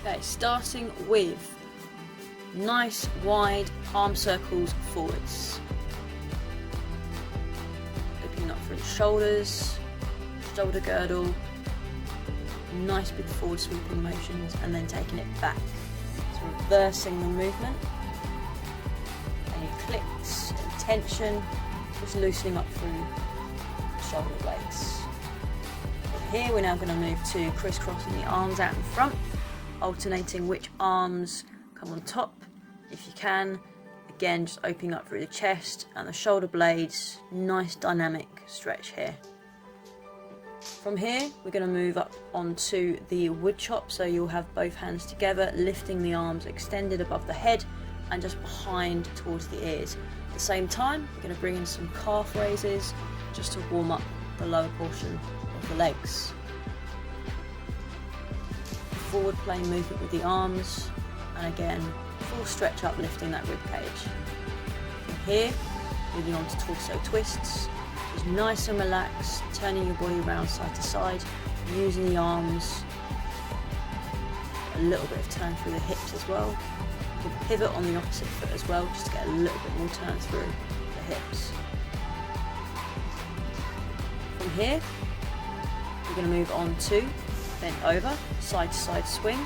Okay, starting with nice wide arm circles forwards. Opening up through the shoulders, shoulder girdle, nice big forward sweeping motions, and then taking it back. So reversing the movement. Any clicks, any tension, just loosening up through the shoulder blades. From here we're now going to move to crisscrossing the arms out in front, alternating which arms come on top if you can. Again, just opening up through the chest and the shoulder blades. Nice dynamic stretch here. From here we're going to move up onto the wood chop, so you'll have both hands together, lifting the arms extended above the head and just behind towards the ears. At the same time we're going to bring in some calf raises just to warm up the lower portion of the legs. Forward plane movement with the arms, and again full stretch up, lifting that rib cage. From here moving on to torso twists, just nice and relaxed, turning your body around side to side, using the arms, a little bit of turn through the hips as well. You can pivot on the opposite foot as well, just to get a little bit more turn through the hips. From here we're going to move on to bent over, side to side swing,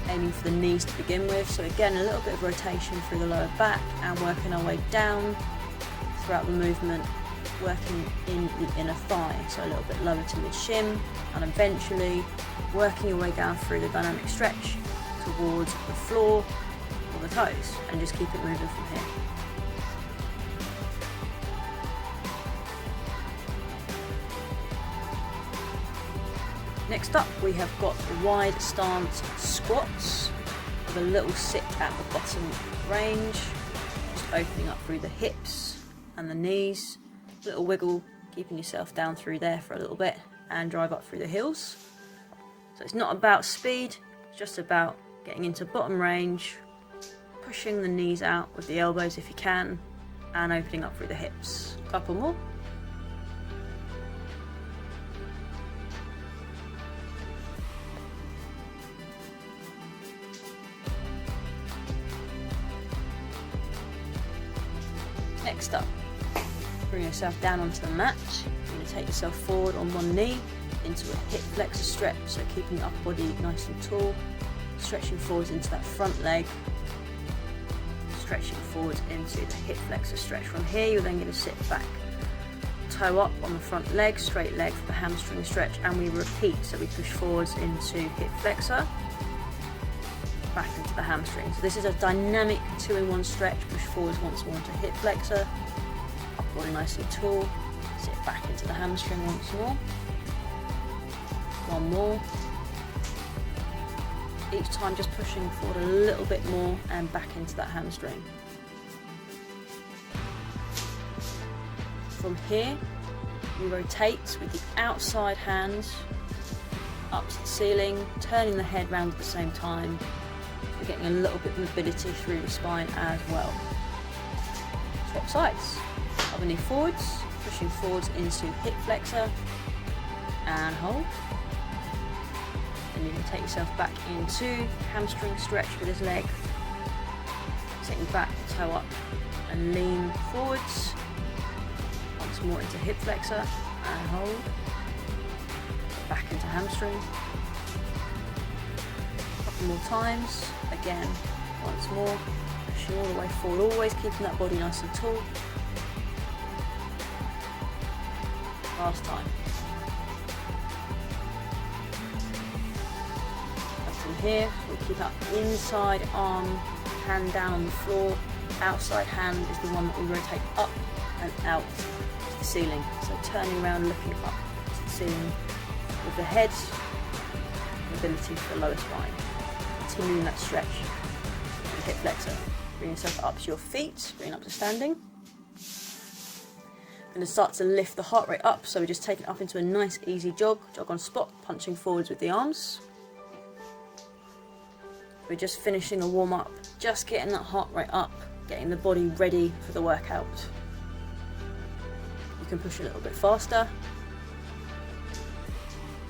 aiming for the knees to begin with. So again, a little bit of rotation through the lower back and working our way down throughout the movement, working in the inner thigh, so a little bit lower to mid shin, and eventually working your way down through the dynamic stretch towards the floor or the toes, and just keep it moving from here. Next up we have got wide stance squats with a little sit at the bottom range, just opening up through the hips and the knees, a little wiggle, keeping yourself down through there for a little bit, and drive up through the heels. So it's not about speed, it's just about getting into bottom range, pushing the knees out with the elbows if you can, and opening up through the hips. A couple more. Next up, bring yourself down onto the mat. You're going to take yourself forward on one knee into a hip flexor stretch, so keeping the upper body nice and tall, stretching forwards into that front leg, stretching forwards into the hip flexor stretch. From here you're then going to sit back, toe up on the front leg, straight leg for the hamstring stretch, and we repeat. So we push forwards into hip flexor, back into the hamstring. So this is a dynamic 2-in-1 stretch. Push forwards once more to hip flexor, upper body nice and tall, sit back into the hamstring once more, one more, each time just pushing forward a little bit more and back into that hamstring. From here you rotate with the outside hands up to the ceiling, turning the head round at the same time. We're getting a little bit of mobility through the spine as well. Swap sides. Other knee forwards, pushing forwards into hip flexor and hold. Then you can take yourself back into hamstring stretch with this leg. Sitting back, toe up and lean forwards. Once more into hip flexor and hold. Back into hamstring. A couple more times. Again, once more, pushing all the way forward, always keeping that body nice and tall. Last time. And from here, we'll keep our inside arm, hand down on the floor. Outside hand is the one that we rotate up and out to the ceiling. So turning around, looking up to the ceiling with the head, mobility for the lower spine. Continuing that stretch and hip flexor. Bring yourself up to your feet, bring up to standing. Going to start to lift the heart rate up, so we're just taking it up into a nice easy jog on spot, punching forwards with the arms. We're just finishing a warm up, just getting that heart rate up, getting the body ready for the workout. You can push a little bit faster.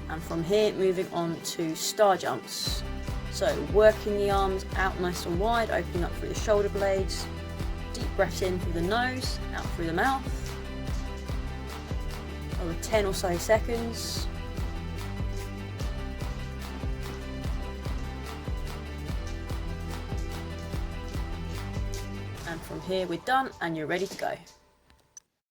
And from here, moving on to star jumps. So working the arms out nice and wide, opening up through the shoulder blades. Deep breath in through the nose, out through the mouth. Over 10 or so seconds. And from here we're done and you're ready to go.